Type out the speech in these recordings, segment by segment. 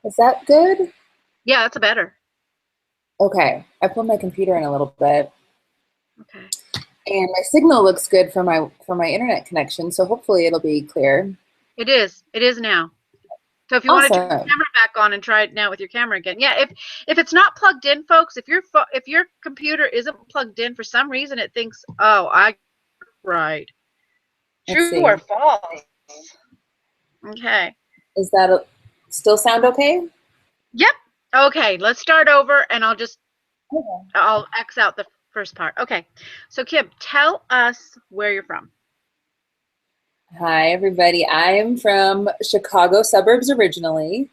Is that good? Yeah, that's better. Okay, I pulled my computer in a little bit, Okay. and my signal looks good for my internet connection, so hopefully it'll be clear. It is. It is now. So if you want to turn your Awesome. camera back on and try it now with your camera again. Yeah, if it's not plugged in, folks, if your computer isn't plugged in for some reason, it thinks, "Oh, I right." Let's True or see. false? Okay. Is that still sound okay? Yep. Okay, let's start over and Okay. I'll X out the first part. Okay. So Kim, tell us where you're from. Hi, everybody. I am from Chicago suburbs originally,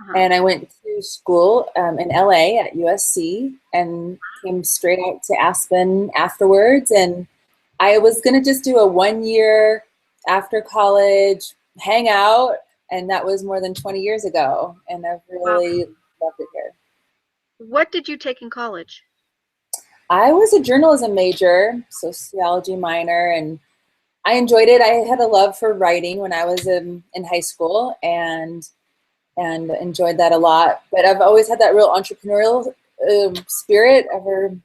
Uh-huh. and I went to school in LA at USC and came straight out to Aspen afterwards. And I was going to just do a 1 year after college hangout, and that was more than 20 years ago. And I've Wow. really loved it here. What did you take in college? I was a journalism major, sociology minor, and I enjoyed it. I had a love for writing when I was in high school, and enjoyed that a lot. But I've always had that real entrepreneurial spirit ever,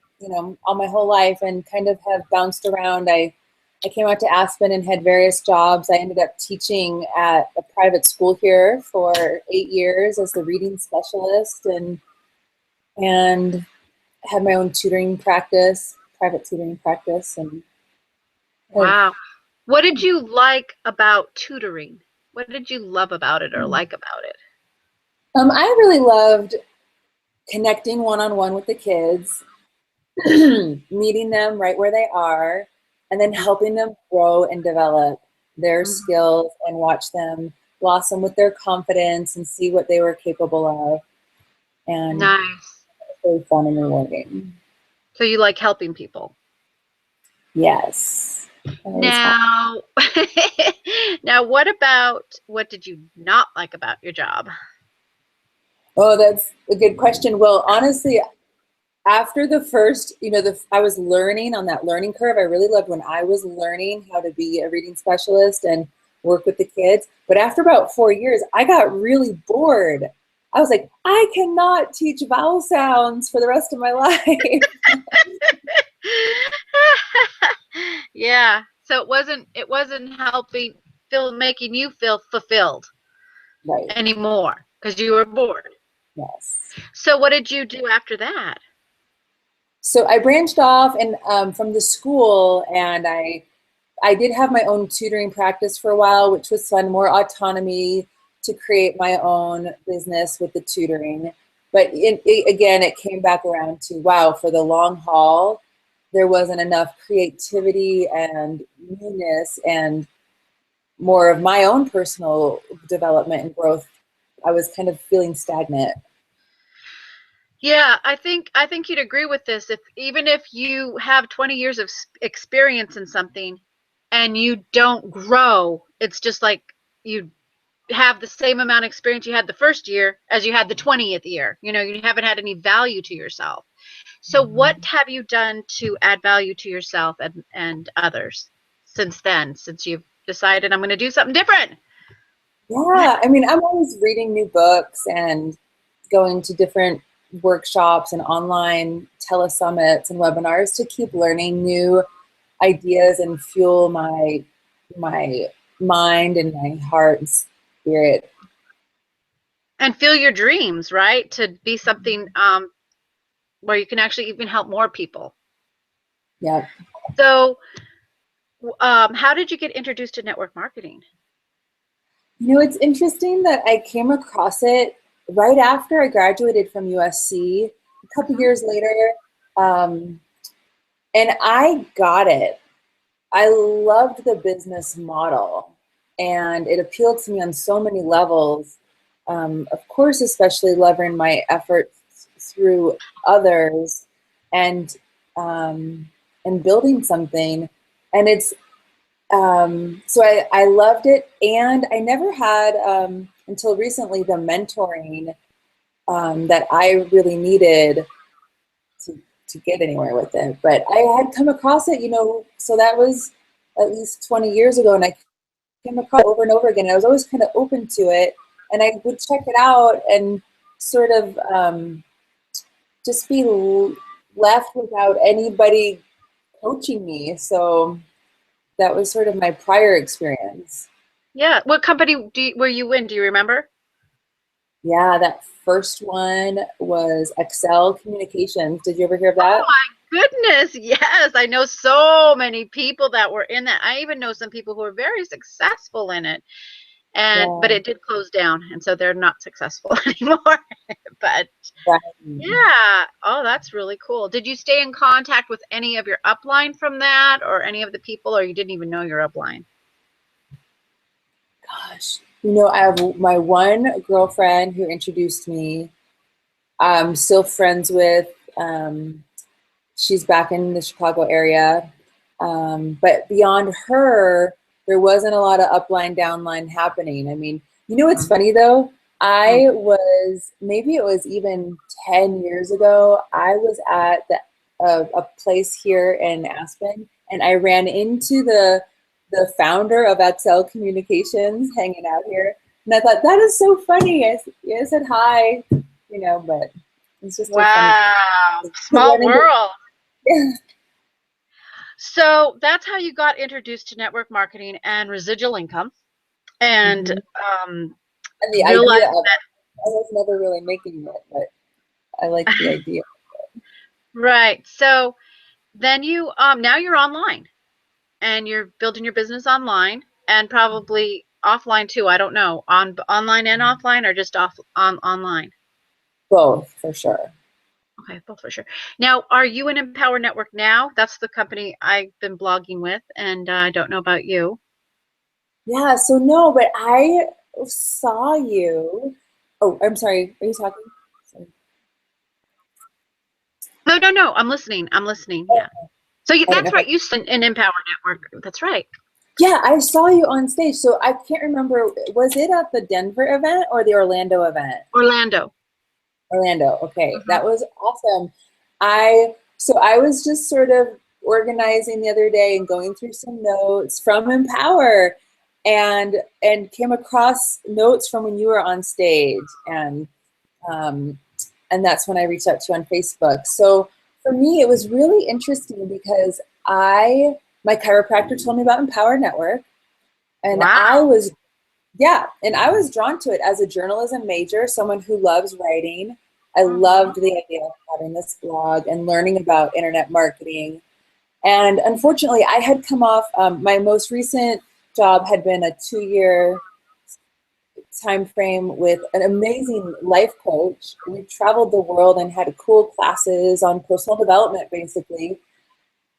all my whole life, and kind of have bounced around. I came out to Aspen and had various jobs. I ended up teaching at a private school here for 8 years as the reading specialist, and had my own tutoring practice, private tutoring practice, and have, Wow. What did you like about tutoring? What did you love about it or like about it? I really loved connecting one-on-one with the kids, meeting them right where they are, and then helping them grow and develop their Mhm. skills and watch them blossom with their confidence and see what they were capable of. And Nice. it's really fun and rewarding. So you like helping people. Yes. I always have. Now, now what did you not like about your job? Oh, that's a good question. Well, honestly, after the first, I was learning on that learning curve. I really loved when I was learning how to be a reading specialist and work with the kids. But after about 4 years, I got really bored. I was like, I cannot teach vowel sounds for the rest of my life. Yeah. So it wasn't helping feel making you feel fulfilled Right. anymore because you were bored. Yes. So what did you do after that? So I branched off and from the school, and I did have my own tutoring practice for a while, which was fun, more autonomy to create my own business with the tutoring. But again, it came back around to, wow, for the long haul, there wasn't enough creativity and newness and more of my own personal development and growth. I was kind of feeling stagnant. Yeah, I think you'd agree with this. If even if you have 20 years of experience in something and you don't grow, it's just like you have the same amount of experience you had the first year as you had the 20th year. You haven't had any value to yourself. So what have you done to add value to yourself and others since then, since you've decided I'm going to do something different? Yeah, I mean, I'm always reading new books and going to different workshops and online telesummits and webinars to keep learning new ideas and fuel my mind and my heart and spirit. And feel your dreams, right? To be something where you can actually even help more people. Yeah. So, how did you get introduced to network marketing? It's interesting that I came across it right after I graduated from USC, a couple Mhm. years later, um, and I got it. I loved the business model, and it appealed to me on so many levels. Of course, especially leveraging my efforts through others, and um, and building something. And it's so I loved it, and I never had until recently the mentoring that I really needed to to get anywhere with it. But I had come across it, so that was at least 20 years ago, and I came across it over and over again. And I was always kind of open to it, and I would check it out, and sort of just be left without anybody coaching me. So that was sort of my prior experience. Yeah. What company were you in? Do you remember? Yeah, that first one was Excel Communications. Did you ever hear of Oh that? my goodness. Yes. I know so many people that were in that. I even know some people who are very successful in it. But Yeah, it did close down, and so they're not successful anymore. But right. yeah. Oh, that's really cool. Did you stay in contact with any of your upline from that or any of the people, or you didn't even know your upline? Gosh, I have my one girlfriend who introduced me. I'm still friends with. She's back in the Chicago area. But beyond her, there wasn't a lot of upline, downline happening. I mean, what's funny though? Mm. I was, maybe it was even 10 years ago, I was at a place here in Aspen, and I ran into the founder of Excel Communications hanging out here. And I thought, that is so funny. I said hi, but it's just a funny Wow. to Small run into. world. So that's how you got introduced to network marketing and residual income and Mhm. And the idea realized of it, I was never really making it, but I like the that, idea. right. So then you, now you're online and you're building your business online and probably offline too. I don't know, online and offline or just online. Both, for sure. Okay, both for sure. Now, are you in Empower Network now? That's the company I've been blogging with, and I don't know about you. Yeah, so no, but I saw you. Oh, I'm sorry. Are you talking? Sorry. No, no, no. I'm listening. I'm listening. Oh, Yeah. So I didn't know that's if I. right. You said in Empower Network. That's right. Yeah, I saw you on stage. So I can't remember. Was it at the Denver event or the Orlando event? Orlando. Orlando. Okay, Hmm. that was awesome. I was just sort of organizing the other day and going through some notes from Empower, and came across notes from when you were on stage, um, and that's when I reached out to you on Facebook. So for me, it was really interesting because my chiropractor told me about Empower Network, and I Wow. was yeah, and I was drawn to it as a journalism major, someone who loves writing. I Hmm. loved the idea of having this blog and learning about internet marketing. And unfortunately, I had come off, my most recent job had been a 2-year time frame with an amazing life coach. We traveled the world and had cool classes on personal development, basically.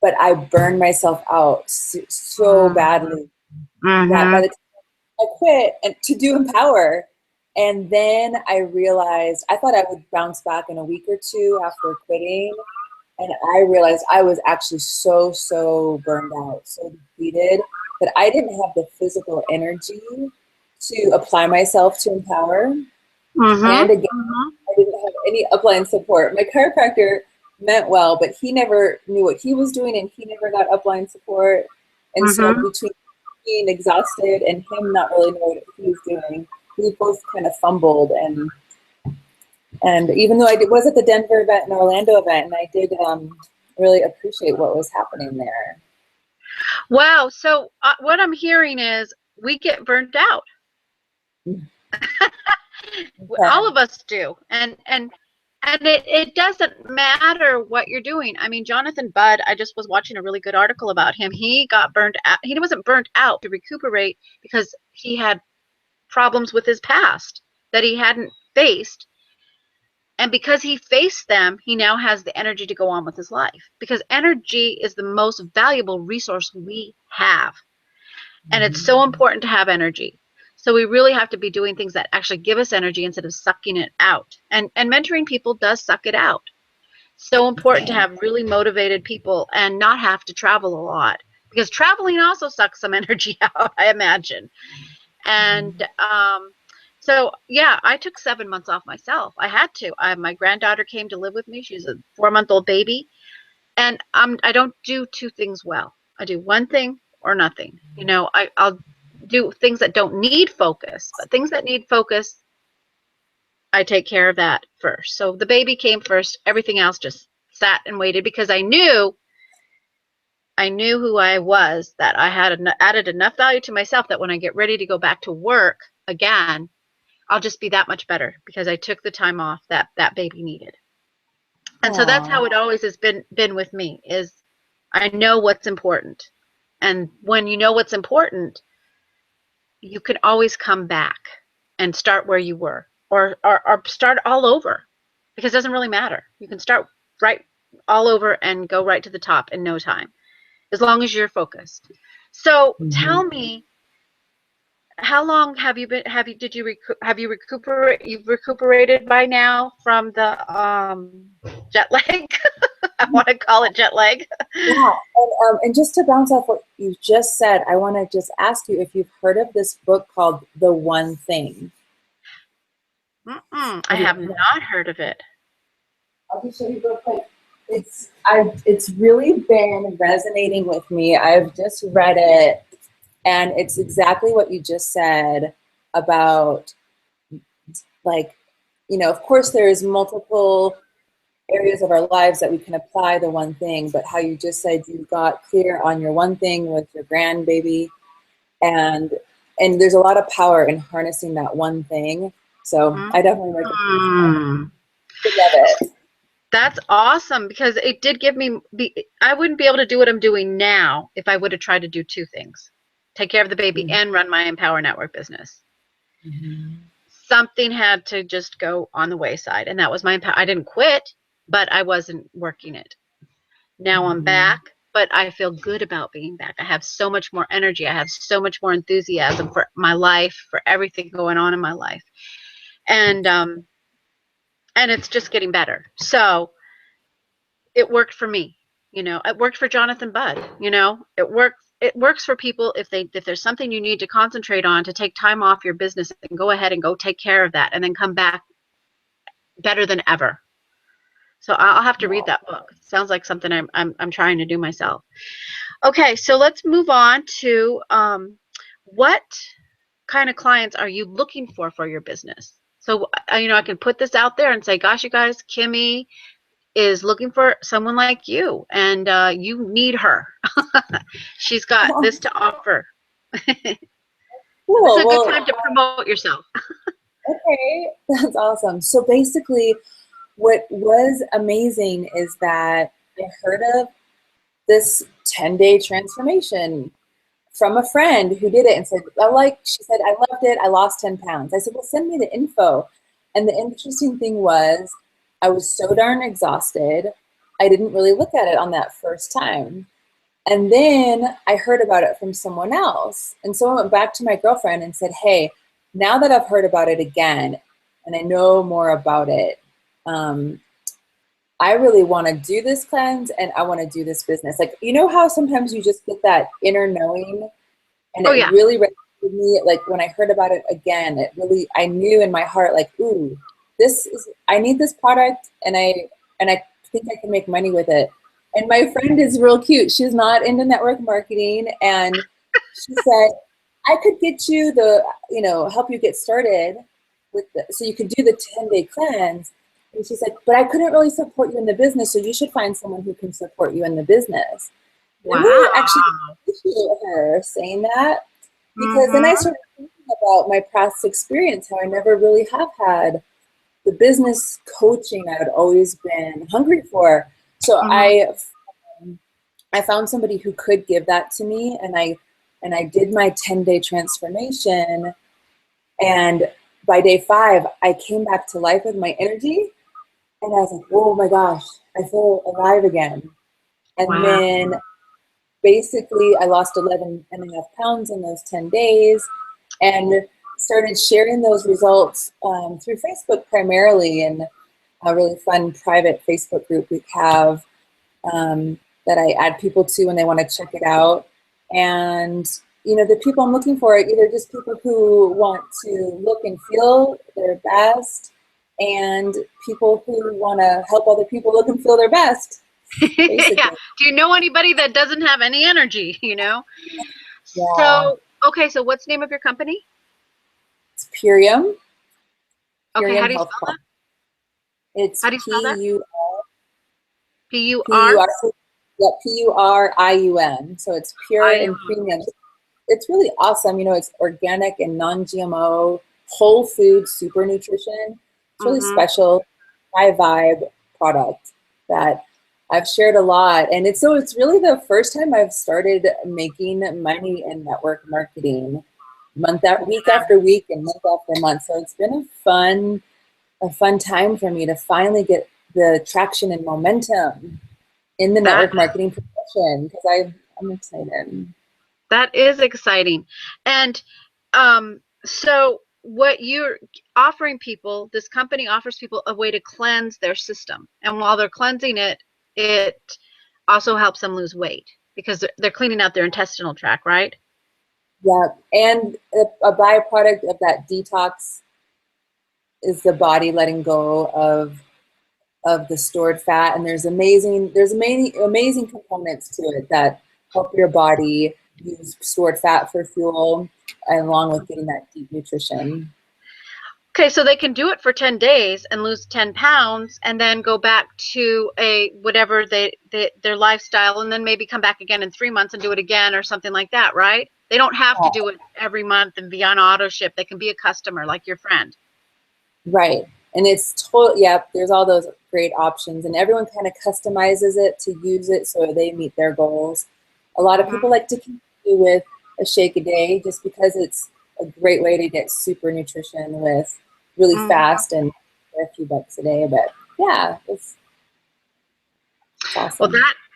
But I burned myself out so badly that by Hmm. the I quit and to do Empower. And then I realized I thought I would bounce back in a week or two after quitting. And I realized I was actually so burned out, so depleted that I didn't have the physical energy to apply myself to Empower. Hmm. And again, Hmm. I didn't have any upline support. My chiropractor meant well, but he never knew what he was doing and he never got upline support. And so Hmm. between being exhausted and him not really knowing what he was doing, we both kind of fumbled. And even though was at the Denver event and Orlando event, and I did really appreciate what was happening there. Wow. So what I'm hearing is we get burnt out. All Okay. of us do. And it doesn't matter what you're doing. I mean, Jonathan Budd, I just was watching a really good article about him. He got burned out. He wasn't burnt out to recuperate because he had problems with his past that he hadn't faced. And because he faced them, he now has the energy to go on with his life. Because energy is the most valuable resource we have. And it's so Mhm. important to have energy. So we really have to be doing things that actually give us energy instead of sucking it out. And mentoring people does suck it out. So important to Okay. have really motivated people and not have to travel a lot because traveling also sucks some energy out, I imagine. And Mhm. so yeah, I took 7 months off myself. I had to. My granddaughter came to live with me. She's a 4-month-old baby, and I don't do two things well. I do one thing or nothing. I'll do things that don't need focus, but things that need focus, I take care of that first. So the baby came first. Everything else just sat and waited because I knew who I was, that I had added enough value to myself that when I get ready to go back to work again, I'll just be that much better because I took the time off that that baby needed. And so that's Aw. how it always has been with me, is I know what's important. And when you know what's important, you can always come back and start where you were, or start all over, because it doesn't really matter. You can start right all over and go right to the top in no time, as long as you're focused. So Mhm. tell me, how long have you been, you've recuperated by now from the jet lag? I want to call it jet lag. Yeah, and just to bounce off what you just said, I want to just ask you if you've heard of this book called The One Thing. I Have you have heard of it? not heard of it. I'll just show you real quick. It's really been resonating with me. I've just read it, and it's exactly what you just said about, like, of course there's multiple areas of our lives that we can apply the one thing, but how you just said you got clear on your one thing with your grandbaby, and there's a lot of power in harnessing that one thing. So I definitely recommend Mm. it. I love it. That's awesome, because it did give me, I wouldn't be able to do what I'm doing now if I would have tried to do two things: take care of the baby and run my Empower Network business. Mhm. Something had to just go on the wayside, and that was my Empower. I didn't quit, but I wasn't working it. Now I'm Mhm. back, but I feel good about being back. I have so much more energy. I have so much more enthusiasm for my life, for everything going on in my life. And it's just getting better. So it worked for me. It worked for Jonathan Budd. It works for people if there's something you need to concentrate on, to take time off your business and go ahead and go take care of that, and then come back better than ever. So I'll have to read Wow. that book. It sounds like something I'm trying to do myself. Okay, so let's move on to what kind of clients are you looking for your business? So I can put this out there and say, gosh, you guys, Kimmy is looking for someone like you, and you need her. She's got this to offer. So this is Cool. a good Well, time to promote yourself. okay, that's awesome. So basically, what was amazing is that I heard of this 10-day transformation from a friend who did it and said, she said, I loved it. I lost 10 pounds. I said, well, send me the info. And the interesting thing was, I was so darn exhausted. I didn't really look at it on that first time. And then I heard about it from someone else. And so I went back to my girlfriend and said, hey, now that I've heard about it again and I know more about it, I really want to do this cleanse and I want to do this business. Like, how sometimes you just get that inner knowing, and Oh it yeah. really resonated with me. Like when I heard about it again, I knew in my heart, like, ooh, I need this product, and I think I can make money with it. And my friend is real cute. She's not into network marketing, and she said, I could get you help you get started so you could do the 10-day cleanse. And she said, but I couldn't really support you in the business, so you should find someone who can support you in the business. And I Wow. really actually appreciate her saying that, because then I Mm-hmm. started thinking about my past experience, how I never really have had the business coaching I had always been hungry for. So Mm-hmm. I found somebody who could give that to me, and I did my 10-day transformation, and by day 5 I came back to life with my energy, and I was like, oh my gosh, I feel alive again. And Wow. then basically I lost 11.5 pounds in those 10 days, and started sharing those results through Facebook primarily, and a really fun private Facebook group we have, that I add people to when they want to check it out. And the people I'm looking for are either just people who want to look and feel their best, and people who want to help other people look and feel their best, Yeah. basically. Do you know anybody that doesn't have any energy? Yeah. So, okay, so what's the name of your company? It's Purium. Okay, how Purium do you Health spell that? Plus. It's How do you spell that? P-U-R, P-U-R-I-U-M. yeah, Purium. So it's pure and premium. It's really awesome. You know, it's organic and non-GMO, whole food, super nutrition. It's really Mm-hmm. special, high vibe product that I've shared a lot. And it's really the first time I've started making money in network marketing week after week and month after month. So it's been a fun time for me to finally get the traction and momentum in the That network marketing profession because I'm excited. that is exciting. And so what you're offering people, this company offers people a way to cleanse their system. And while they're cleansing it, it also helps them lose weight because they're cleaning out their intestinal tract, right? Yeah, and a byproduct of that detox is the body letting go of the stored fat, and there's amazing components to it that help your body use stored fat for fuel, along with getting that deep nutrition. Okay, so they can do it for 10 days and lose 10 pounds and then go back to a whatever their lifestyle and then maybe come back again in 3 months and do it again or something like that, right? They don't have to do it every month and be on auto ship. They can be a customer like your friend. Right. And it's total, yeah, there's all those great options, and everyone kind of customizes it to use it so they meet their goals. A lot of people like to continue with a shake a day just because it's a great way to get super nutrition with really fast and a few bucks a day. But yeah, it's Well, awesome.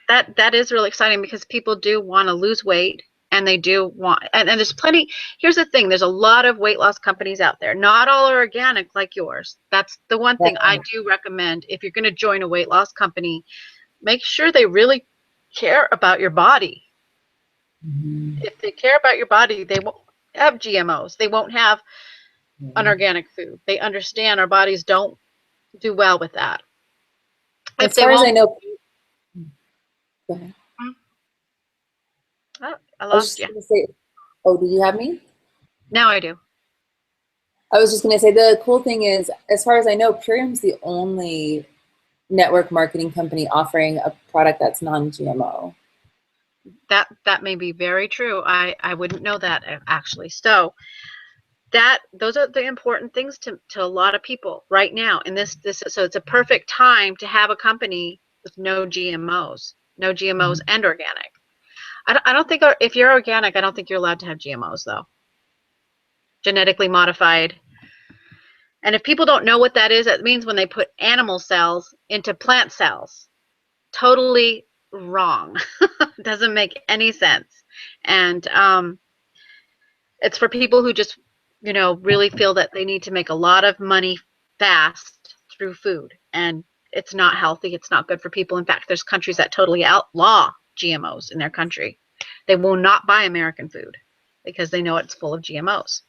that is really exciting because people do want to lose weight and they do want and there's plenty. Here's the thing, there's a lot of weight loss companies out there. Not all are organic like yours. That's the one thing I do recommend. If you're going to join a weight loss company, make sure they really care about your body. If they care about your body, they won't have GMOs. They won't have unorganic food. They understand our bodies don't do well with that. If As they far as I won't, know, go ahead. oh, I I was lost just you. going to say, oh, did you have me? Now I do. I was just going to say the cool thing is, as far as I know, Purium's the only network marketing company offering a product that's non-GMO. That may be very true. I wouldn't know that actually. So those are the important things to a lot of people right now. And this so it's a perfect time to have a company with no GMOs, and organic. I don't think if you're organic, I don't think you're allowed to have GMOs though. Genetically modified. And if people don't know what that is, that means when they put animal cells into plant cells. Totally wrong. Doesn't make any sense. And it's for people who just, really feel that they need to make a lot of money fast through food. And it's not healthy. It's not good for people. In fact, there's countries that totally outlaw GMOs in their country. They will not buy American food because they know it's full of GMOs.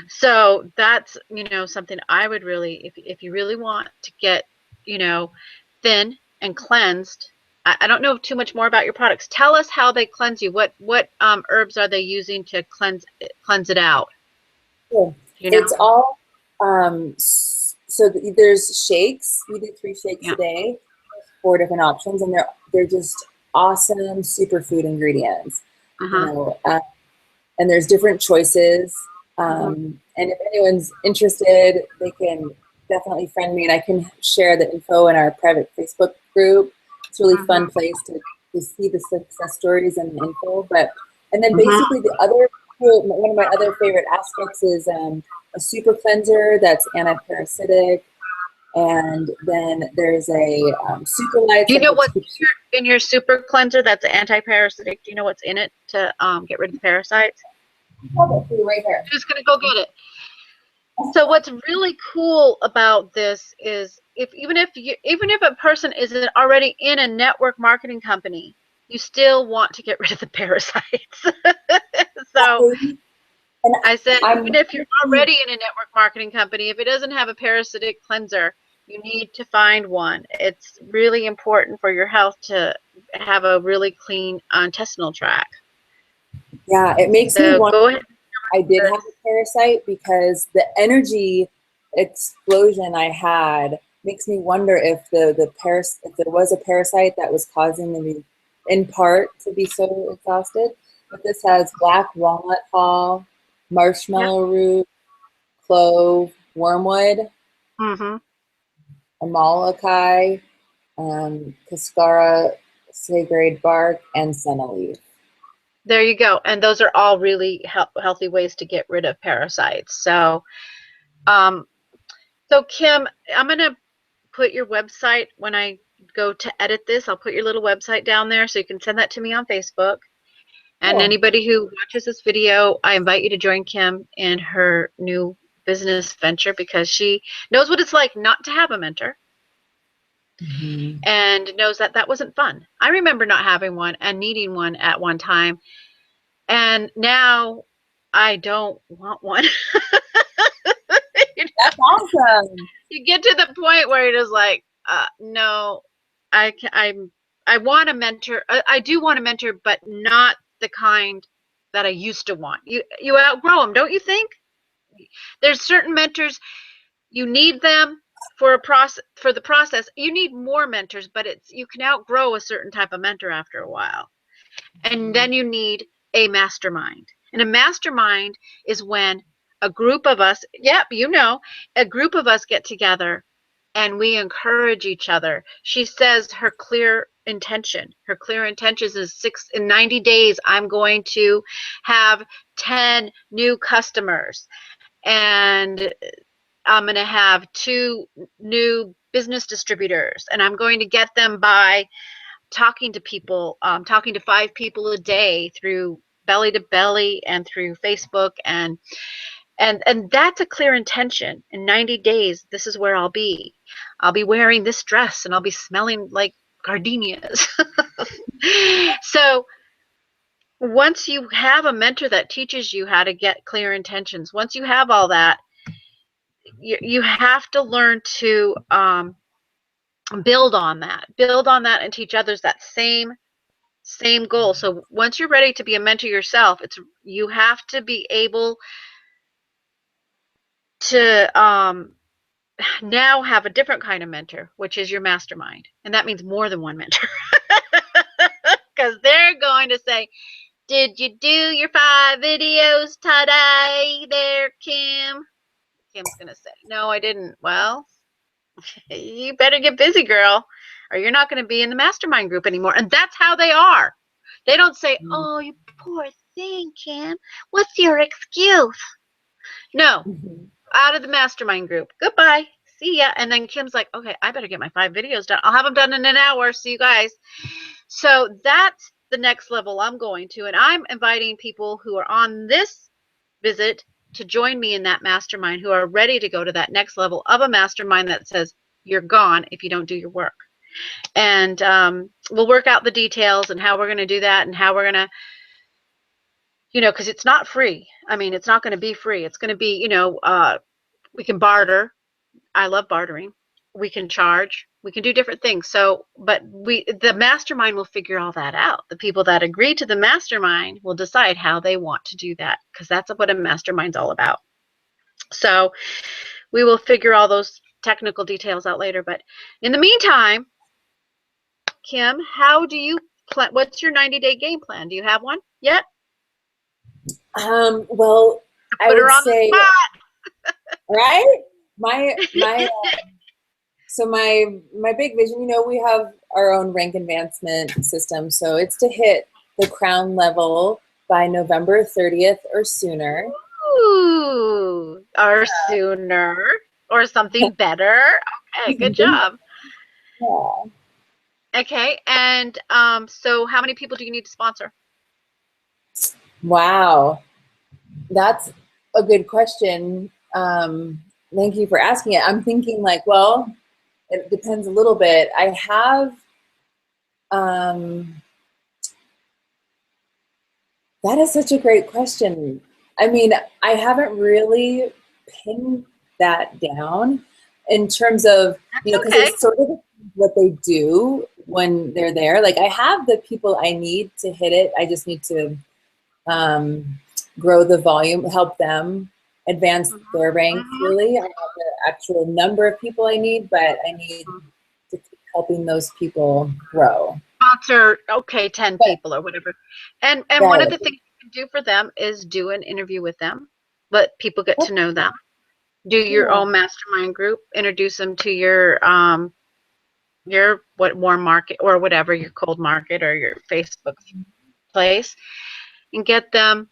So that's, something I would really, if you really want to get, thin and cleansed. I don't know too much more about your products. Tell us how they cleanse you. What herbs are they using to cleanse it out? Cool. You know? It's all, so there's shakes. We do 3 shakes Yeah. a day, 4 different options, and they're just awesome superfood ingredients. You Uh-huh. know, and there's different choices. Mm-hmm. And if anyone's interested, they can definitely friend me, and I can share the info in our private Facebook group. It's a really fun place to see the success stories and the info. And then Mm-hmm. basically one of my other favorite aspects is a super cleanser that's anti-parasitic. And then there's a super lights Do you that know helps what's keep. in your super cleanser that's anti-parasitic? Do you know what's in it to get rid of the parasites? Right here. I'm just gonna go get it. So what's really cool about this is even if a person isn't already in a network marketing company, you still want to get rid of the parasites. So And I said, even I'm if you're already in a network marketing company, if it doesn't have a parasitic cleanser, you need to find one. It's really important for your health to have a really clean intestinal tract. yeah, it makes me So want. go ahead. I did have a parasite because the energy explosion I had makes me wonder if if there was a parasite that was causing me, in part, to be so exhausted. But this has black walnut hull, Yeah. marshmallow root, clove, wormwood, Mm-hmm. amalekai, cascara, sagrade bark, and senna leaf. There you go. And those are all really healthy ways to get rid of parasites. Um, so Kim, I'm gonna put your website when I go to edit this. I'll put your little website down there so you can send that to me on Facebook. And Cool. anybody who watches this video, I invite you to join Kim in her new business venture because she knows what it's like not to have a mentor Mm-hmm. and knows that that wasn't fun. I remember not having one and needing one at one time. And now I don't want one. You know, That's awesome. you get to the point where you're just like, no, I want a mentor. I do want a mentor, but not the kind that I used to want. You outgrow them, don't you think? There's certain mentors you need them for the process. You need more mentors, but it's you can outgrow a certain type of mentor after a while. And then you need a mastermind. And a mastermind is when a group of us, yep, a group of us get together and we encourage each other. She says her clear intention. Her clear intentions is in 90 days, I'm going to have 10 new customers. And I'm going to have 2 new business distributors. And I'm going to get them by talking to people, talking to 5 people a day through belly to belly and through Facebook and that's a clear intention. In 90 days, this is where I'll be. I'll be wearing this dress and I'll be smelling like gardenias. So once you have a mentor that teaches you how to get clear intentions, once you have all that, you have to learn to build on that and teach others that same goal. So once you're ready to be a mentor yourself, you have to be able to now have a different kind of mentor, which is your mastermind. And that means more than one mentor. Because they're going to say, did you do your 5 videos today there, Kim? Kim's going to say, no, I didn't. Well, you better get busy, girl, or you're not going to be in the mastermind group anymore. And that's how they are. They don't say, oh, you poor thing, Kim. What's your excuse? No, Mm-hmm. out of the mastermind group. Goodbye. See ya. And then Kim's like, okay, I better get my 5 videos done. I'll have them done in an hour. See you guys. So that's the next level I'm going to. And I'm inviting people who are on this visit to join me in that mastermind, who are ready to go to that next level of a mastermind that says, you're gone if you don't do your work. And we'll work out the details and how we're going to do that and how we're going to, because it's not free. I mean, it's not going to be free. It's going to be, we can barter. I love bartering. We can charge. We can do different things. So, but the mastermind will figure all that out. The people that agree to the mastermind will decide how they want to do that, because that's what a mastermind's all about. So we will figure all those technical details out later. But in the meantime, Kim, how do you plan? What's your 90-day game plan? Do you have one yet? Well, I Put her would on the say, spot. right? My so my big vision, we have our own rank advancement system, so it's to hit the crown level by November 30th or sooner. Ooh, or sooner, or something better. Okay, good job. Yeah. Okay, and so how many people do you need to sponsor? Wow, that's a good question. Thank you for asking it. I'm thinking like, well, it depends a little bit. I have, that is such a great question. I mean, I haven't really pinned that down in terms of, because Okay. it's sort of what they do when they're there. Like, I have the people I need to hit it. I just need to grow the volume, help them advance their ranks really. I don't have the actual number of people I need, but I need to keep helping those people grow. Sponsor, okay, 10 But, people or whatever. And one of right. the things you can do for them is do an interview with them. Let people get to know them. Do your Yeah. own mastermind group. Introduce them to your warm market or whatever, your cold market or your Facebook place, and get them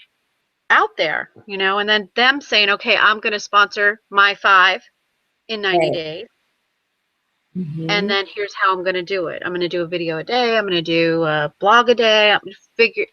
out there, you know, and then them saying, okay, I'm going to sponsor my 5 in 90 Right. days. And Mm-hmm. then here's how I'm going to do it. I'm going to do a video a day. I'm going to do a blog a day. I'm going to figure,